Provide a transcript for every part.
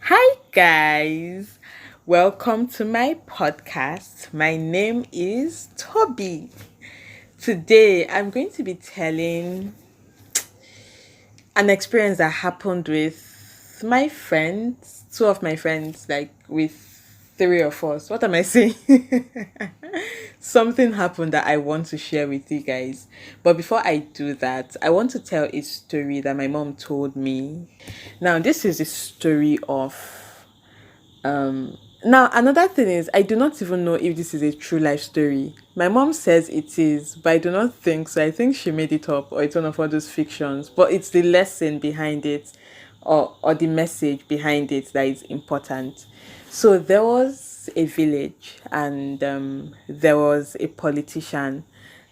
Hi, guys. Welcome to my podcast. My name is Toby. Today, I'm going to be telling an experience that happened with my friends, two of my friends, like with three of us. What am I saying? Something happened that I want to share with you guys. But before I do that, I want to tell a story that my mom told me. Now, this is a story of now, another thing is, I do not even know if this is a true life story. My mom says it is, but I do not think so. I think she made it up or it's one of all those fictions. But it's the lesson behind it or the message behind it that is important. So there was a village and there was a politician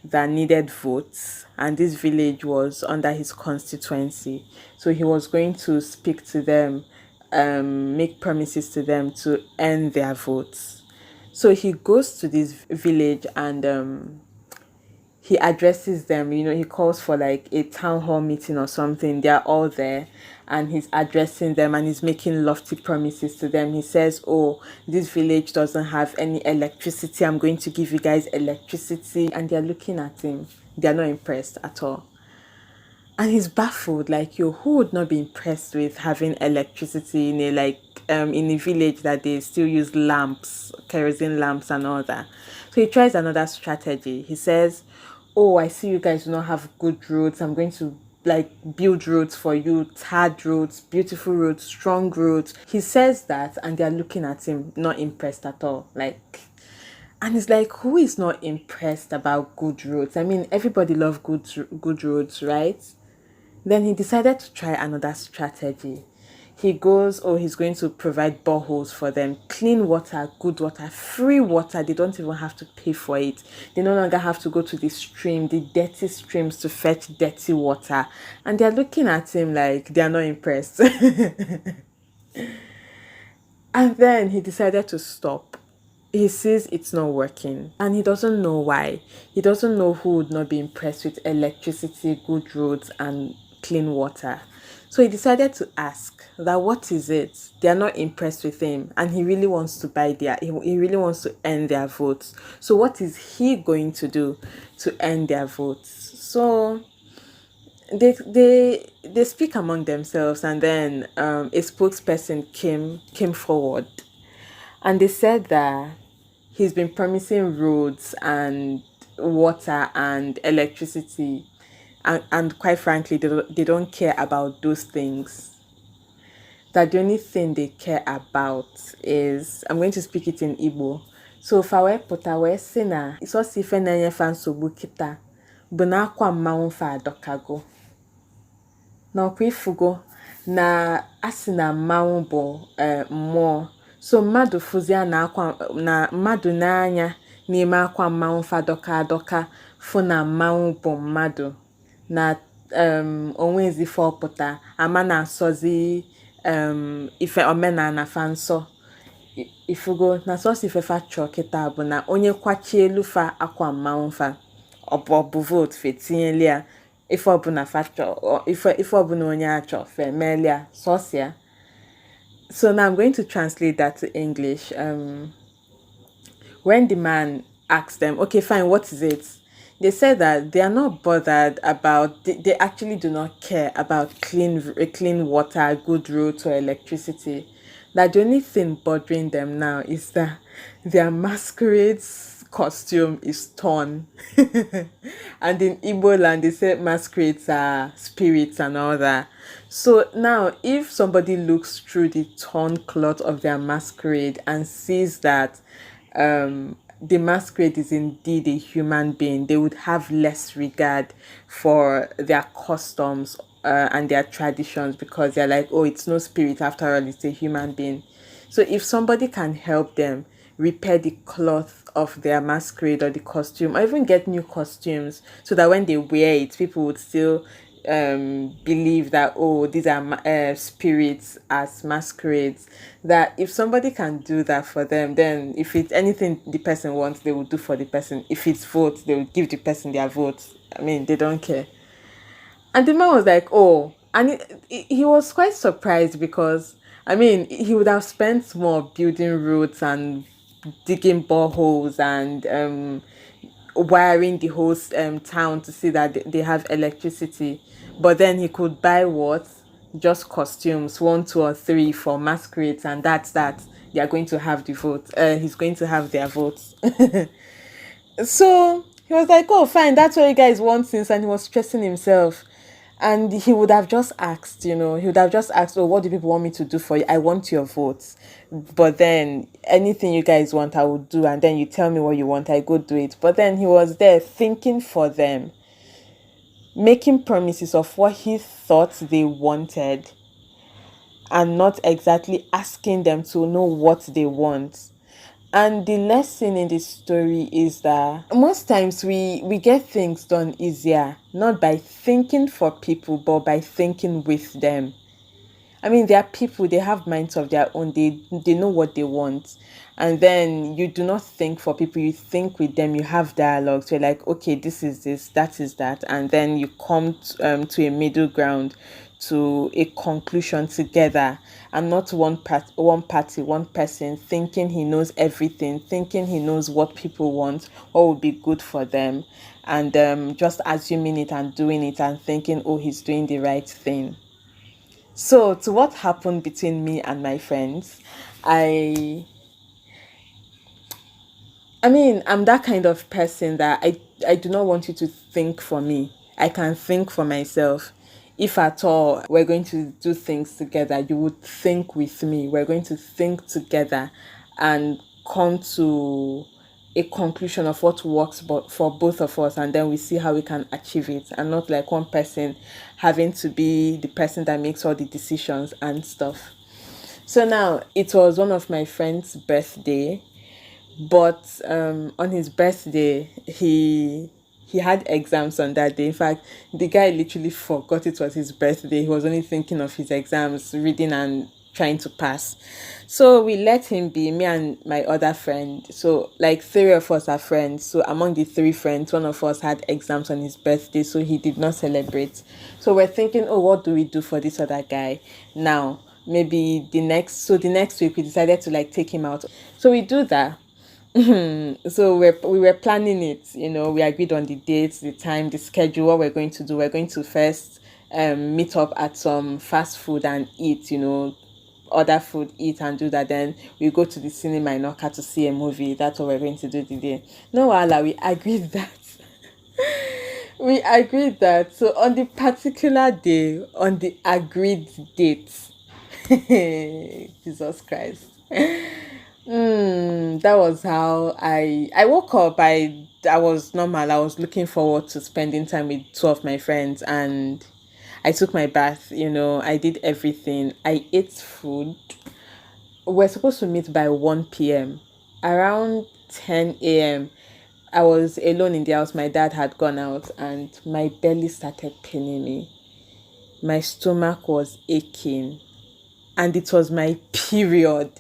that needed votes, and this village was under his constituency. So he was going to speak to them, make promises to them to earn their votes. So he goes to this village and he addresses them. He calls for like a town hall meeting or something. They're all there and he's addressing them and he's making lofty promises to them. He says, oh, this village doesn't have any electricity. I'm going to give you guys electricity. And they're looking at him. They're not impressed at all. And he's baffled, like, yo, who would not be impressed with having electricity in a in a village that they still use lamps, kerosene lamps and all that. So he tries another strategy. He says, oh, I see you guys do not have good roads. I'm going to like build roads for you, tarred roads, beautiful roads, strong roads. He says that and they're looking at him, not impressed at all. And it's like, who is not impressed about good roads? I mean, everybody loves good roads, right? Then he decided to try another strategy. He goes, oh, he's going to provide boreholes for them, clean water, good water, free water. They don't even have to pay for it. They no longer have to go to the stream, the dirty streams to fetch dirty water. And they're looking at him like they're not impressed. And then he decided to stop. He sees it's not working and he doesn't know why. He doesn't know who would not be impressed with electricity, good roads, and clean water. So he decided to ask that what is it? They are not impressed with him and he really wants to he really wants to earn their votes. So what is he going to do to earn their votes? So they speak among themselves and then a spokesperson came forward and they said that he's been promising roads and water and electricity. And quite frankly, they don't care about those things. That the only thing they care about is, I'm going to speak it in Igbo. So, fawe pota we sina, iso si fe na nye fan sobu kita, buna kwa mmanwu fa adokago. Na ọkwa ifugo na asị na mmanwụ bụ mmụọ. So mmadụ fụzia na mmadụ n'anya n'ime akwa mmanwụ fadoka adoka fụ na mmanwụ bụ mmadụ na onwezi fọpụta ama na asọzi ife omenala fa nsọ. Ifugo na sọsi ife fa chọọ kịta bụ na onye kwachi elu fa akwa mmanwụ fa ọ bụ vote fe tinyeli ya ife ọbụla factor ife ọbụla onye achọ fe melia sosia. So now I'm going to translate that to English. When the man asked them, okay, fine, what is it? They said that they are not bothered about, they actually do not care about clean water, good roads, or electricity. That the only thing bothering them now is that their masquerade's costume is torn. And in Igbo land, they say masquerades are spirits and all that. So now, if somebody looks through the torn cloth of their masquerade and sees that the masquerade is indeed a human being, they would have less regard for their customs and their traditions because they're like, oh, it's no spirit after all, it's a human being. So if somebody can help them repair the cloth of their masquerade or the costume, or even get new costumes so that when they wear it, people would still believe that, oh, these are spirits as masquerades. That if somebody can do that for them, then if it's anything the person wants, they will do for the person. If it's votes, they will give the person their votes. I mean, they don't care. And the man was like, oh, and he was quite surprised because I mean, he would have spent more building roads and digging boreholes and wiring the whole town to see that they have electricity. But then he could buy what? Just costumes, one, two, or three for masquerades, and that's that. They are going to have the vote. He's going to have their votes. So he was like, "Oh, fine, that's what you guys want," since, and he was stressing himself. And he would have just asked, he would have just asked, "Oh, what do people want me to do for you? I want your votes. But then anything you guys want, I will do. And then you tell me what you want, I go do it." But then he was there thinking for them, making promises of what he thought they wanted, and not exactly asking them to know what they want. And the lesson in this story is that most times we get things done easier, not by thinking for people, but by thinking with them. I mean, there are people, they have minds of their own, they know what they want. And then you do not think for people, you think with them, you have dialogues. You're like, okay, this is this, that is that. And then you come to a middle ground, to a conclusion together, and not one party, one person thinking he knows everything, thinking he knows what people want, what would be good for them, and just assuming it and doing it and thinking, oh, he's doing the right thing. So, to what happened between me and my friends, I I mean, I'm that kind of person that I do not want you to think for me. I can think for myself. If at all we're going to do things together, you would think with me. We're going to think together and come to a conclusion of what works but for both of us, and then we see how we can achieve it, and not like one person having to be the person that makes all the decisions and stuff. So now it was one of my friend's birthday, but on his birthday he had exams on that day. In fact, the guy literally forgot it was his birthday. He was only thinking of his exams, reading and trying to pass. So we let him be, me and my other friend. So like three of us are friends. So among the three friends, one of us had exams on his birthday, so he did not celebrate. So we're thinking, oh, what do we do for this other guy now? Maybe the next week we decided to like take him out. So we do that. So we were planning it. We agreed on the dates, the time, the schedule, what we're going to do. We're going to first meet up at some fast food and eat, order food, eat and do that. Then we go to the cinema in Oka to see a movie. That's what we're going to do today. No, Allah, we agreed that. We agreed that. So on the particular day, on the agreed date, Jesus Christ. That was how I woke up. I was normal. I was looking forward to spending time with two of my friends, and I took my bath. I did everything. I ate food. We're supposed to meet by 1 p.m. Around 10 a.m. I was alone in the house. My dad had gone out, and my belly started paining me. My stomach was aching, and it was my period.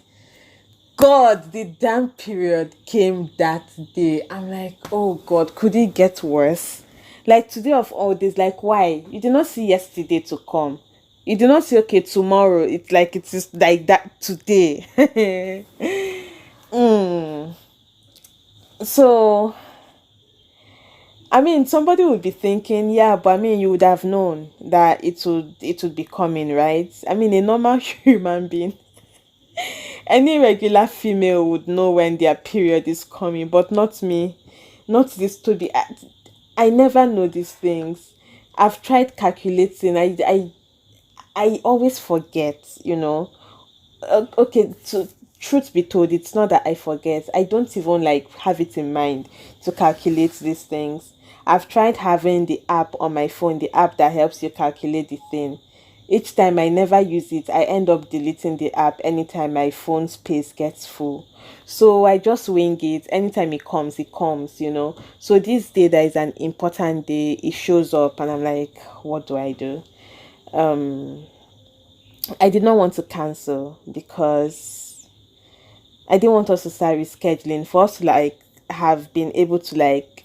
God, the damn period came that day. I'm like, oh God, could it get worse? Like today of all days, like why? You did not see yesterday to come. You did not see, okay, tomorrow. It's like it is like that today. So, I mean, somebody would be thinking, yeah, but I mean, you would have known that it would be coming, right? I mean, a normal human being, any regular female would know when their period is coming, but not me. Not this Toby. I never know these things. I've tried calculating. I always forget. Okay, so truth be told, it's not that I forget. I don't even like have it in mind to calculate these things. I've tried having the app on my phone, the app that helps you calculate the thing. Each time I never use it, I end up deleting the app anytime my phone space gets full. So I just wing it. Anytime it comes, it comes. So this day that is an important day, it shows up and I'm like, what do I do? I did not want to cancel because I didn't want us to start rescheduling for us to like have been able to like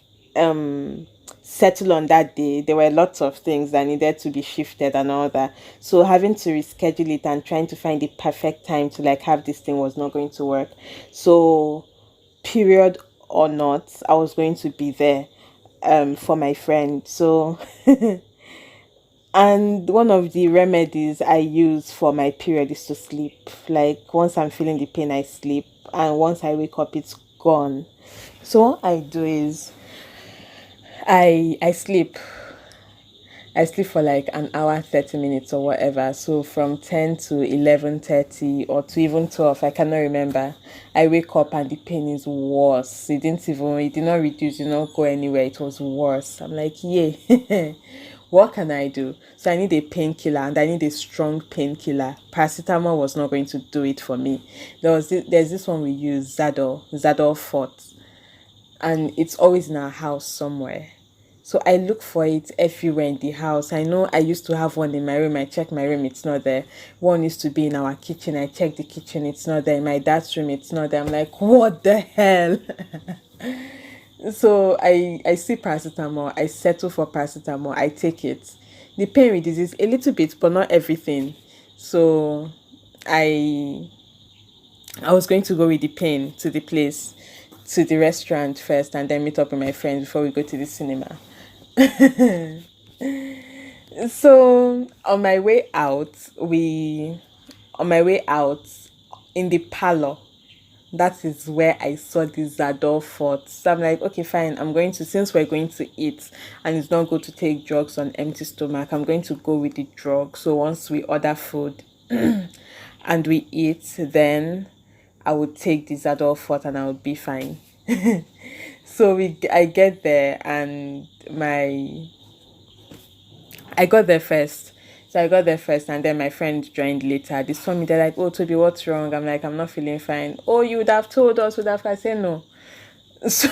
settle on that day. There were lots of things that needed to be shifted and all that. So having to reschedule it and trying to find the perfect time to like have this thing was not going to work. So period or not, I was going to be there for my friend. So and one of the remedies I use for my period is to sleep. Like once I'm feeling the pain, I sleep, and once I wake up, it's gone. So what I do is I sleep. I sleep for like an hour, 30 minutes or whatever. So from 10 to 11:30 or to even 12, I cannot remember. I wake up and the pain is worse. It did not reduce, it did not go anywhere. It was worse. I'm like, yeah, what can I do? So I need a painkiller, and I need a strong painkiller. Paracetamol was not going to do it for me. There's this one we use, Zador Fort, and it's always in our house somewhere. So I look for it everywhere in the house. I know I used to have one in my room. I check my room, it's not there. One used to be in our kitchen. I check the kitchen, it's not there. In my dad's room, it's not there. I'm like, what the hell? So I see paracetamol. I settle for paracetamol. I take it. The pain reduces a little bit, but not everything. So I I was going to go with the pain to the place, to the restaurant first, and then meet up with my friends before we go to the cinema. So on my way out in the parlor, that is where I saw the Zador fort. So I'm like, okay, fine. Since we're going to eat and it's not good to take drugs on empty stomach, I'm going to go with the drug. So once we order food and we eat, then I would take the Zador fort and I would be fine. So I get there, and I got there first. So I got there first, and then my friend joined later. They saw me, they're like, oh, Toby, what's wrong? I'm like, I'm not feeling fine. Oh, you would have told us, I said no. So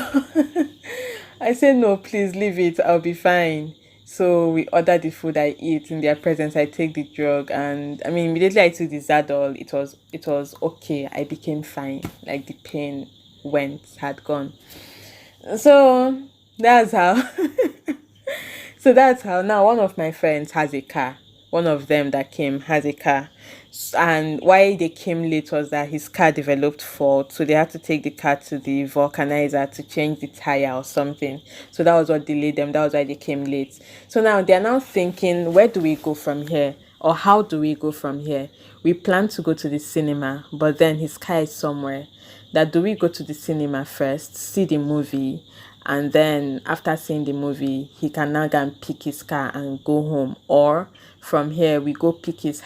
I said, no, please leave it. I'll be fine. So we ordered the food, I eat in their presence. I take the drug, and I mean, immediately I took the Zadol. It was okay. I became fine. Like the pain had gone. So that's how. So that's how now one of my friends has a car. One of them that came has a car. And why they came late was that his car developed fault. So they had to take the car to the vulcanizer to change the tire or something. So that was what delayed them. That was why they came late. So now they're now thinking, where do we go from here? Or how do we go from here? We plan to go to the cinema, but then his car is somewhere. That do we go to the cinema first, see the movie, and then after seeing the movie he can now go and pick his car and go home, or from here we go pick his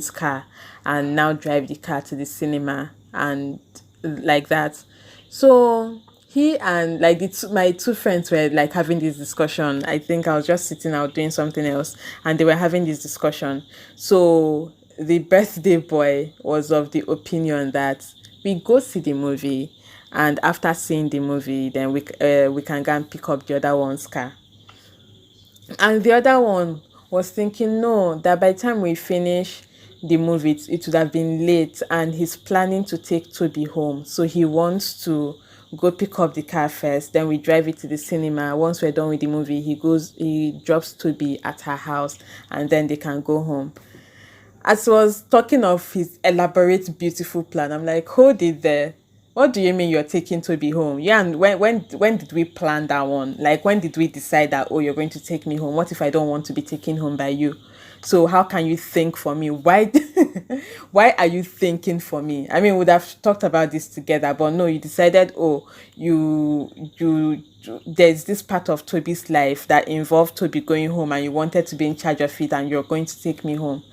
car and now drive the car to the cinema, and like that. So he and like my two friends were like having this discussion. I think I was just sitting out doing something else, and they were having this discussion. So the birthday boy was of the opinion that we go see the movie, and after seeing the movie then we can go and pick up the other one's car. And the other one was thinking, no, that by the time we finish the movie, it would have been late, and he's planning to take Toby home. So he wants to go pick up the car first, then we drive it to the cinema. Once we're done with the movie, he drops Toby at her house, and then they can go home. As he was talking of his elaborate, beautiful plan, I'm like, hold it there. What do you mean you're taking Toby home? Yeah, and when did we plan that one? Like, when did we decide that, oh, you're going to take me home? What if I don't want to be taken home by you? So how can you think for me? Why why are you thinking for me? I mean, we would have talked about this together, but no, you decided, oh, there's this part of Toby's life that involved Toby going home, and you wanted to be in charge of it, and you're going to take me home.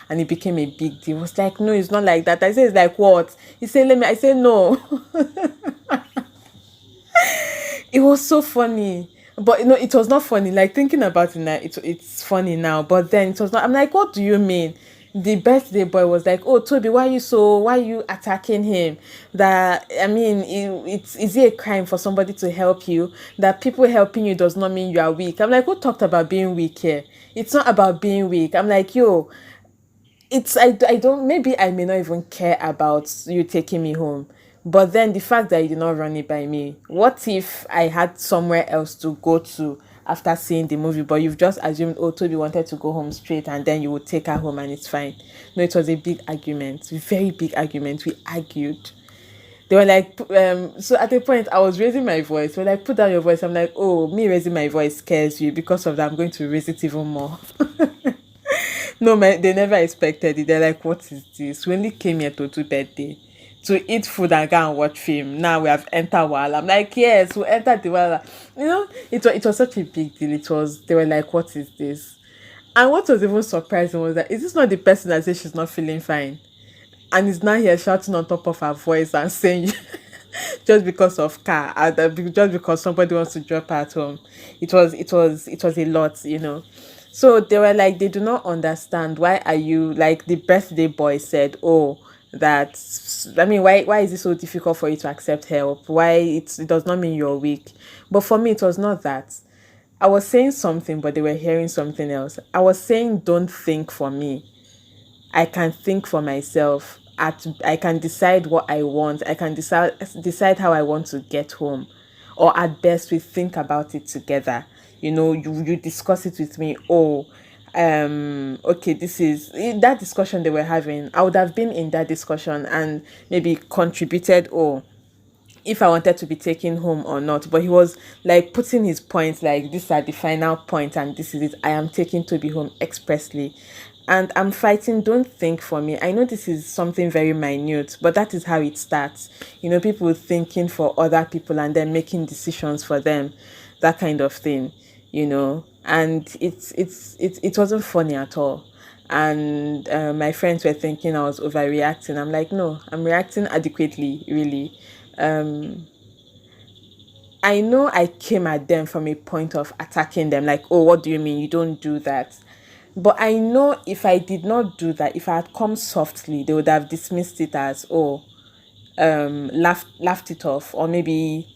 And it became a big deal. It was like, no, it's not like that. I said, it's like what? He said, let me. I said, no. It was so funny. But it was not funny. Like, thinking about it now, it's funny now. But then it was not. I'm like, what do you mean? The birthday boy was like, oh, Toby, why are you attacking him? That, I mean, is it a crime for somebody to help you? That people helping you does not mean you are weak. I'm like, who talked about being weak here? It's not about being weak. I'm like, yo, I don't, maybe I may not even care about you taking me home, but then the fact that you did not run it by me, what if I had somewhere else to go to after seeing the movie, but you've just assumed, oh, Toby wanted to go home straight and then you would take her home and it's fine. No, it was a big argument, very big argument. We argued. They were like, so at a point I was raising my voice. When I put down your voice, I'm like, oh, me raising my voice scares you. Because of that, I'm going to raise it even more. No, they never expected it. They're like, what is this? We only came here to do birthday, to eat food and go and watch film. Now we have entered Wala. I'm like, yes, we entered the Wala. It was such a big deal. They were like, what is this? And what was even surprising was that, is this not the person that says she's not feeling fine? And is now here shouting on top of her voice and saying, just because of car, just because somebody wants to drop her at home. It was a lot. So they were like, they do not understand, why are you, like the birthday boy said, oh, that, I mean, why is it so difficult for you to accept help? Why it does not mean you're weak. But for me, it was not that. I was saying something, but they were hearing something else. I was saying, don't think for me. I can think for myself. I can decide what I want. I can decide how I want to get home. Or at best, we think about it together. You discuss it with me. Oh, okay, this is in that discussion they were having. I would have been in that discussion and maybe contributed, oh, if I wanted to be taken home or not. But he was like putting his points, like, these are the final point and this is it. I am taking Toby home expressly. And I'm fighting, don't think for me. I know this is something very minute, but that is how it starts. People thinking for other people and then making decisions for them, that kind of thing. And it wasn't funny at all. And my friends were thinking I was overreacting. I'm like, no, I'm reacting adequately, really. I know I came at them from a point of attacking them, like, oh, what do you mean? You don't do that. But I know if I did not do that, if I had come softly, they would have dismissed it as, oh, laughed it off, or maybe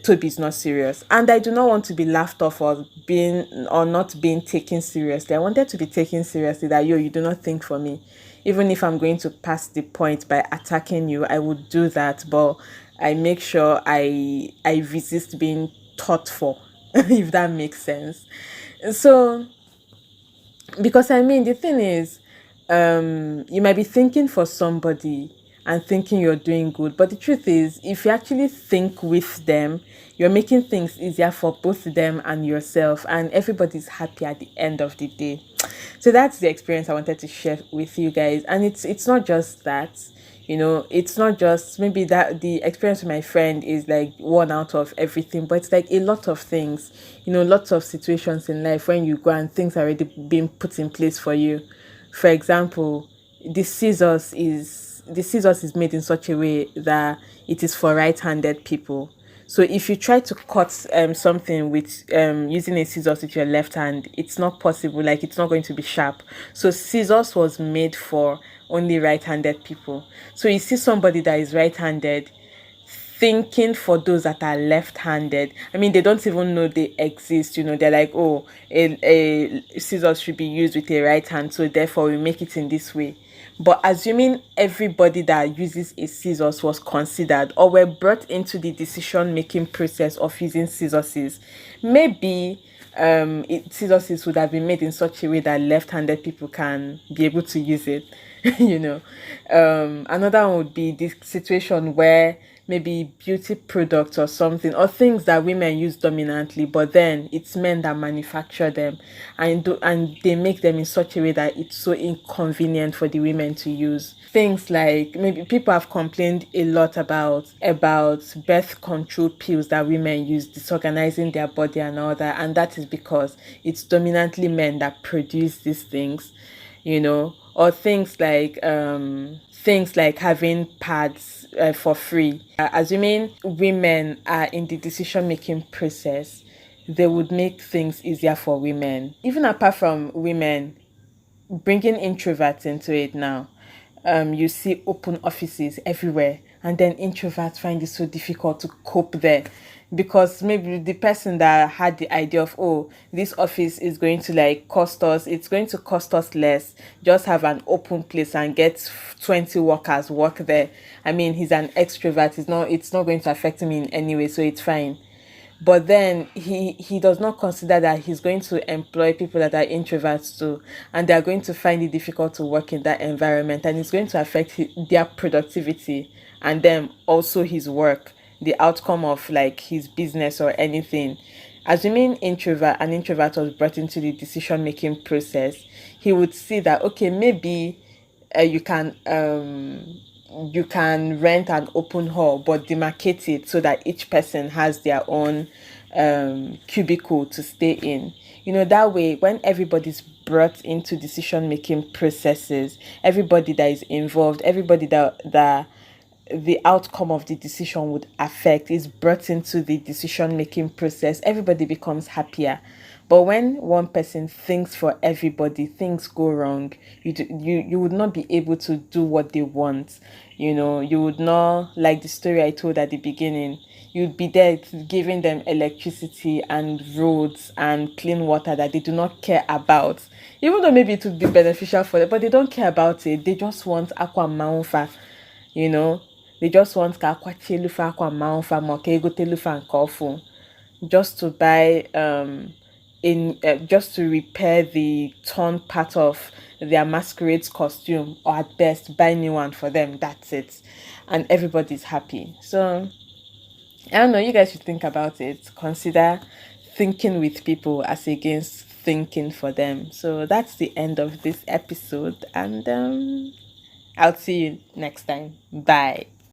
Toby's not serious. And I do not want to be laughed off or not being taken seriously. I wanted to be taken seriously, that, you do not think for me. Even if I'm going to pass the point by attacking you, I would do that, but I make sure I resist being thoughtful, if that makes sense. So, because I mean, the thing is, you might be thinking for somebody and thinking you're doing good, but the truth is, if you actually think with them, you're making things easier for both them and yourself, and everybody's happy at the end of the day. So that's the experience I wanted to share with you guys. And it's not just that. It's not just maybe that the experience with my friend is like one out of everything, but it's like a lot of things, lots of situations in life when you go and things are already being put in place for you. For example, the scissors is made in such a way that it is for right-handed people. So if you try to cut something with using a scissors with your left hand, it's not possible. Like, it's not going to be sharp. So scissors was made for only right-handed people. So you see somebody that is right-handed thinking for those that are left-handed. I mean, they don't even know they exist. They're like, oh, a scissors should be used with a right hand, so therefore we make it in this way. But assuming everybody that uses a scissors was considered or were brought into the decision-making process of using scissors, maybe scissors would have been made in such a way that left-handed people can be able to use it. Another one would be this situation where maybe beauty products or something, or things that women use dominantly, but then it's men that manufacture them, and they make them in such a way that it's so inconvenient for the women to use. Things like, maybe people have complained a lot about birth control pills that women use, disorganizing their body and all that, and that is because it's dominantly men that produce these things. Or things like having pads for free. Assuming women are in the decision making process, they would make things easier for women. Even apart from women, bringing introverts into it now, you see open offices everywhere, and then introverts find it so difficult to cope there, because maybe the person that had the idea of, oh, this office is going to it's going to cost us less, just have an open place and get 20 workers work there. I mean, he's an extrovert, it's not going to affect him in any way, so it's fine. but then he does not consider that he's going to employ people that are introverts too, and they are going to find it difficult to work in that environment, and it's going to affect their productivity, and then also his work, the outcome of like his business or anything. Assuming an introvert was brought into the decision making process, he would see that, okay, maybe you can rent an open hall but demarcate it so that each person has their own cubicle to stay in. That way, when everybody's brought into decision making processes, everybody that is involved, everybody that the outcome of the decision would affect is brought into the decision making process, everybody becomes happier. But when one person thinks for everybody, things go wrong. You would not be able to do what they want. You would not, like the story I told at the beginning, you'd be there giving them electricity and roads and clean water that they do not care about. Even though maybe it would be beneficial for them, but they don't care about it. They just want aqua maunfa, you know they just want ka akwachelufa akwa maunfa ma ka egotelufa nke ọfụ, just to buy in just to repair the torn part of their masquerade's costume, or at best buy new one for them. That's it, and everybody's happy. So I don't know, you guys should think about it. Consider thinking with people as against thinking for them. So that's the end of this episode, and I'll see you next time. Bye.